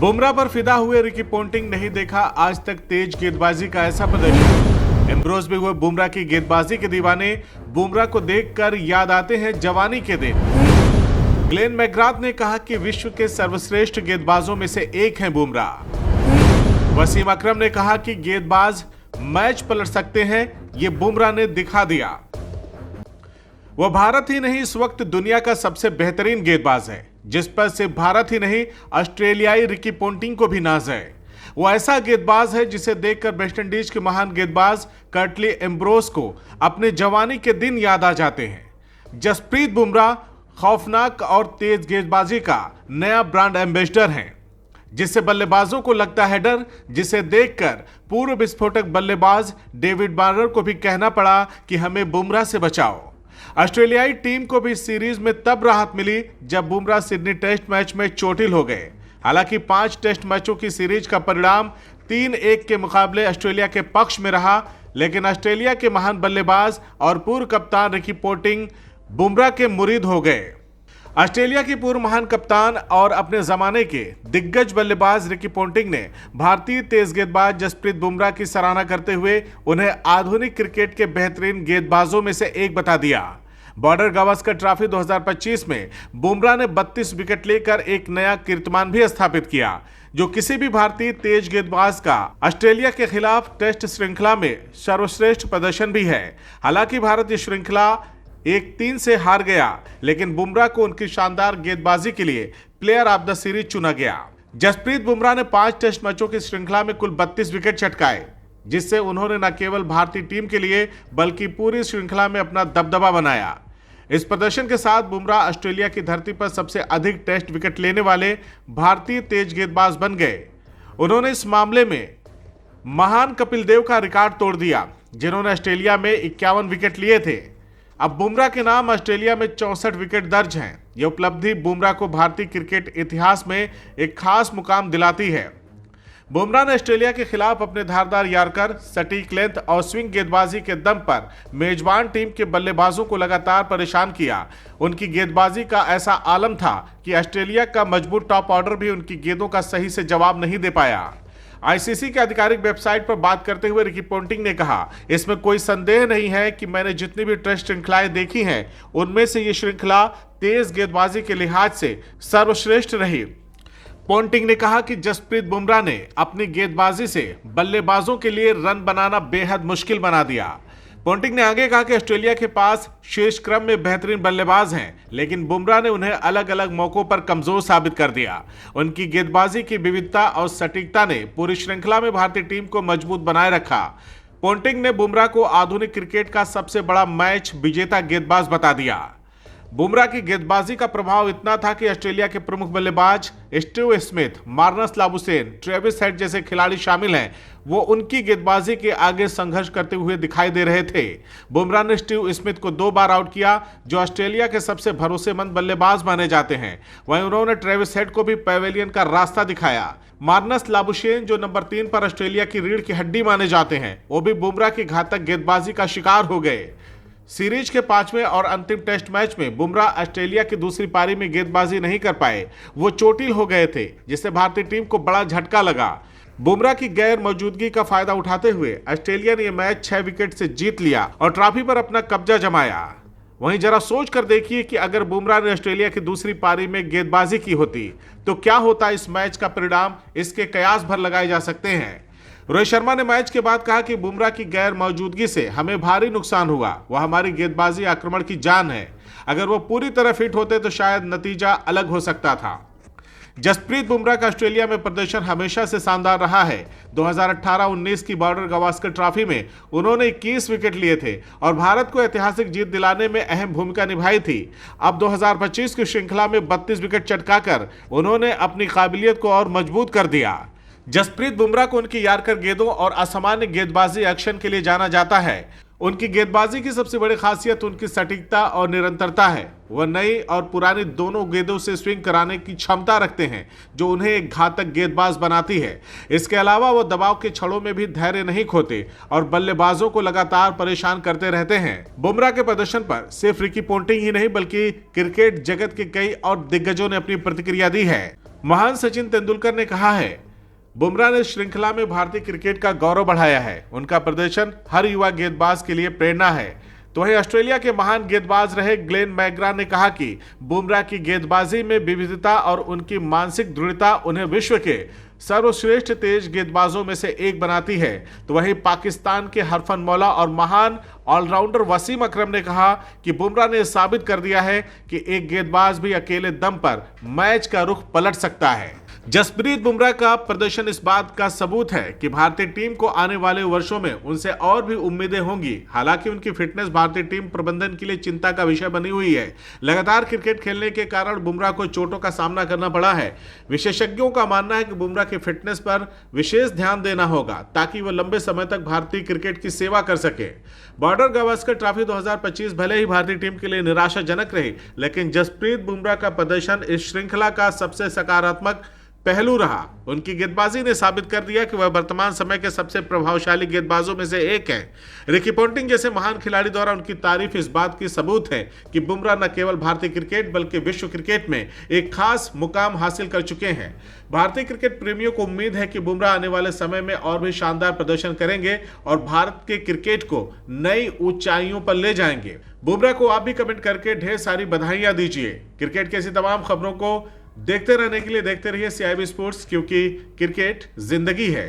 बुमराह पर फिदा हुए रिकी पोंटिंग नहीं देखा आज तक तेज गेंदबाजी का ऐसा प्रदर्शन। एम्ब्रोस भी हुए बुमराह की गेंदबाजी के दीवाने। बुमराह को देखकर याद आते हैं जवानी के दिन। ग्लेन मैकग्राथ ने कहा कि विश्व के सर्वश्रेष्ठ गेंदबाजों में से एक हैं बुमराह। वसीम अकरम ने कहा कि गेंदबाज मैच पलट सकते हैं, ये बुमराह ने दिखा दिया। वह भारत ही नहीं इस वक्त दुनिया का सबसे बेहतरीन गेंदबाज है, जिस पर सिर्फ भारत ही नहीं ऑस्ट्रेलियाई रिकी पोंटिंग को भी नाज है। वो ऐसा गेंदबाज है जिसे देखकर वेस्टइंडीज के महान गेंदबाज कर्टली एम्ब्रोस को अपने जवानी के दिन याद आ जाते हैं। जसप्रीत बुमराह खौफनाक और तेज गेंदबाजी का नया ब्रांड एम्बेसडर हैं, जिससे बल्लेबाजों को लगता है डर, जिसे देखकर पूर्व विस्फोटक बल्लेबाज डेविड वार्नर को भी कहना पड़ा कि हमें बुमराह से बचाओ। ऑस्ट्रेलियाई टीम को भी इस सीरीज में तब राहत मिली जब बुमराह सिडनी टेस्ट मैच में चोटिल हो गए। हालांकि 5 टेस्ट मैचों की सीरीज का परिणाम 3-1 के मुकाबले ऑस्ट्रेलिया के पक्ष में रहा, लेकिन ऑस्ट्रेलिया के महान बल्लेबाज और पूर्व कप्तान रिकी पोंटिंग बुमराह के मुरीद हो गए। ऑस्ट्रेलिया की पूर्व महान कप्तान और अपने जमाने के दिग्गज बल्लेबाज रिकी पोंटिंग ने भारतीय तेज गेंदबाज जसप्रीत बुमराह की सराहना करते हुए उन्हें आधुनिक क्रिकेट के बेहतरीन गेंदबाजों में से एक बता दिया। बॉर्डर गावस्कर ट्रॉफी 2025 में बुमराह ने 32 विकेट लेकर एक नया कीर्तिमान भी स्थापित किया, जो किसी भी भारतीय तेज गेंदबाज का ऑस्ट्रेलिया के खिलाफ टेस्ट श्रृंखला में सर्वश्रेष्ठ प्रदर्शन भी है। हालांकि भारत ये श्रृंखला 1-3 से हार गया, लेकिन बुमराह को उनकी शानदार गेंदबाजी के लिए प्लेयर ऑफ द सीरीज चुना गया। जसप्रीत बुमराह ने 5 टेस्ट मैचों की श्रृंखला में कुल 32 विकेट चटकाए, जिससे उन्होंने न केवल भारतीय टीम के लिए बल्कि पूरी श्रृंखला में अपना दबदबा बनाया। इस प्रदर्शन के साथ बुमराह ऑस्ट्रेलिया की धरती पर सबसे अधिक टेस्ट विकेट लेने वाले भारतीय तेज गेंदबाज बन गए। उन्होंने इस मामले में महान कपिल देव का रिकॉर्ड तोड़ दिया, जिन्होंने ऑस्ट्रेलिया में 51 विकेट लिए थे। अब बुमराह के नाम ऑस्ट्रेलिया में 64 विकेट दर्ज हैं। यह उपलब्धि बुमराह को भारतीय क्रिकेट इतिहास में एक खास मुकाम दिलाती है। बुमराह ने ऑस्ट्रेलिया के खिलाफ अपने धारदार यार्कर, सटीक लेंथ और स्विंग गेंदबाजी के दम पर मेजबान टीम के बल्लेबाजों को लगातार परेशान किया। उनकी गेंदबाजी का ऐसा आलम था कि ऑस्ट्रेलिया का मजबूत टॉप ऑर्डर भी उनकी गेंदों का सही से जवाब नहीं दे पाया। आईसीसी के आधिकारिक वेबसाइट पर बात करते हुए रिकी पोंटिंग ने कहा, इसमें कोई संदेह नहीं है कि मैंने जितनी भी टेस्ट श्रृंखलाएं देखी हैं, उनमें से ये श्रृंखला तेज गेंदबाजी के लिहाज से सर्वश्रेष्ठ रही। पोंटिंग ने कहा कि जसप्रीत बुमराह ने अपनी गेंदबाजी से बल्लेबाजों के लिए रन बनाना बेहद मुश्किल बना दिया। पोंटिंग ने आगे कहा कि ऑस्ट्रेलिया के पास शीर्ष क्रम में बेहतरीन बल्लेबाज हैं, लेकिन बुमराह ने उन्हें अलग अलग मौकों पर कमजोर साबित कर दिया। उनकी गेंदबाजी की विविधता और सटीकता ने पूरी श्रृंखला में भारतीय टीम को मजबूत बनाए रखा। पोंटिंग ने बुमराह को आधुनिक क्रिकेट का सबसे बड़ा मैच विजेता गेंदबाज बता दिया। बुमराह की गेंदबाजी का प्रभाव इतना था कि ऑस्ट्रेलिया के प्रमुख बल्लेबाज Steve Smith, Marnus Labuschagne, Travis head जैसे खिलाड़ी शामिल हैं, वो उनकी गेंदबाजी के आगे संघर्ष करते हुए दिखाई दे रहे थे। बुमराह ने स्टीव स्मिथ को 2 बार आउट किया, जो ऑस्ट्रेलिया के सबसे भरोसेमंद बल्लेबाज माने जाते हैं। वहीं उन्होंने ट्रेविस हेड को भी पैवेलियन का रास्ता दिखाया। मार्नस लाबुशेन, जो नंबर 3 पर ऑस्ट्रेलिया की रीढ़ की हड्डी माने जाते हैं, वो भी बुमराह की घातक गेंदबाजी का शिकार हो गए। सीरीज के 5वें और अंतिम टेस्ट मैच में बुमराह ऑस्ट्रेलिया की दूसरी पारी में गेंदबाजी नहीं कर पाए, वो चोटिल हो गए थे, जिससे भारतीय टीम को बड़ा झटका लगा। बुमराह की गैर मौजूदगी का फायदा उठाते हुए ऑस्ट्रेलिया ने यह मैच 6 विकेट से जीत लिया और ट्रॉफी पर अपना कब्जा जमाया। वहीं जरा सोच कर देखिए कि अगर बुमराह ने ऑस्ट्रेलिया की दूसरी पारी में गेंदबाजी की होती तो क्या होता इस मैच का परिणाम। इसके कयास भर लगाए जा सकते हैं। रोहित शर्मा ने मैच के बाद कहा कि बुमराह की गैर मौजूदगी से हमें भारी नुकसान हुआ। वह हमारी गेंदबाजी आक्रमण की जान है। अगर वो पूरी तरह फिट होते तो शायद नतीजा अलग हो सकता था। जसप्रीत बुमराह का ऑस्ट्रेलिया में प्रदर्शन हमेशा से शानदार रहा है। 2018-19 की बॉर्डर गावस्कर ट्रॉफी में उन्होंने 21 विकेट लिए थे और भारत को ऐतिहासिक जीत दिलाने में अहम भूमिका निभाई थी। अब 2025 की श्रृंखला में 32 विकेट चटकाकर उन्होंने अपनी काबिलियत को और मजबूत कर दिया। जसप्रीत बुमराह को उनकी यार्कर गेंदों और असामान्य गेंदबाजी एक्शन के लिए जाना जाता है। उनकी गेंदबाजी की सबसे बड़ी खासियत उनकी सटीकता और निरंतरता है। वह नई और पुरानी दोनों गेंदों से स्विंग कराने की क्षमता रखते हैं, जो उन्हें एक घातक गेंदबाज बनाती है। इसके अलावा वो दबाव के छड़ों में भी धैर्य नहीं खोते और बल्लेबाजों को लगातार परेशान करते रहते हैं। बुमराह के प्रदर्शन पर सिर्फ रिकी पोंटिंग ही नहीं बल्कि क्रिकेट जगत के कई और दिग्गजों ने अपनी प्रतिक्रिया दी है। महान सचिन तेंदुलकर ने कहा है, बुमराह ने श्रृंखला में भारतीय क्रिकेट का गौरव बढ़ाया है। उनका प्रदर्शन हर युवा गेंदबाज के लिए प्रेरणा है। तो वहीं ऑस्ट्रेलिया के महान गेंदबाज रहे ग्लेन मैकग्रा ने कहा कि बुमराह की गेंदबाजी में विविधता और उनकी मानसिक दृढ़ता उन्हें विश्व के सर्वश्रेष्ठ तेज गेंदबाजों में से एक बनाती है। तो वहीं पाकिस्तान के हरफन मौला और महान ऑलराउंडर वसीम अकरम ने कहा कि बुमराह ने साबित कर दिया है कि एक गेंदबाज भी अकेले दम पर मैच का रुख पलट सकता है। जसप्रीत बुमराह का प्रदर्शन इस बात का सबूत है कि भारतीय टीम को आने वाले वर्षों में उनसे और भी उम्मीदें होंगी। हालांकि उनकी फिटनेस भारतीय टीम प्रबंधन के लिए चिंता का विषय बनी हुई है। लगातार क्रिकेट खेलने के कारण बुमराह को चोटों का सामना करना पड़ा है। विशेषज्ञों का मानना है कि बुमराह की फिटनेस पर विशेष ध्यान देना होगा ताकि वह लंबे समय तक भारतीय क्रिकेट की सेवा कर सके। बॉर्डर गावस्कर ट्रॉफी 2025 भले ही भारतीय टीम के लिए निराशाजनक रही, लेकिन जसप्रीत बुमराह का प्रदर्शन इस श्रृंखला का सबसे सकारात्मक पहलू रहा। उनकी गेंदबाजी ने साबित कर दिया कि वह वर्तमान समय के सबसे प्रभावशाली गेंदबाजों में से एक है। रिकी पोंटिंग जैसे महान खिलाड़ी द्वारा उनकी तारीफ इस बात की सबूत है कि बुमराह न केवल भारतीय क्रिकेट बल्कि विश्व क्रिकेट में एक खास मुकाम हासिल कर चुके हैं। भारतीय क्रिकेट प्रेमियों को उम्मीद है कि बुमराह आने वाले समय में और भी शानदार प्रदर्शन करेंगे और भारत के क्रिकेट को नई ऊंचाइयों पर ले जाएंगे। बुमराह को आप भी कमेंट करके ढेर सारी बधाइयां दीजिए। क्रिकेट की ऐसी तमाम खबरों को देखते रहने के लिए देखते रहिए CIB स्पोर्ट्स, क्योंकि क्रिकेट जिंदगी है।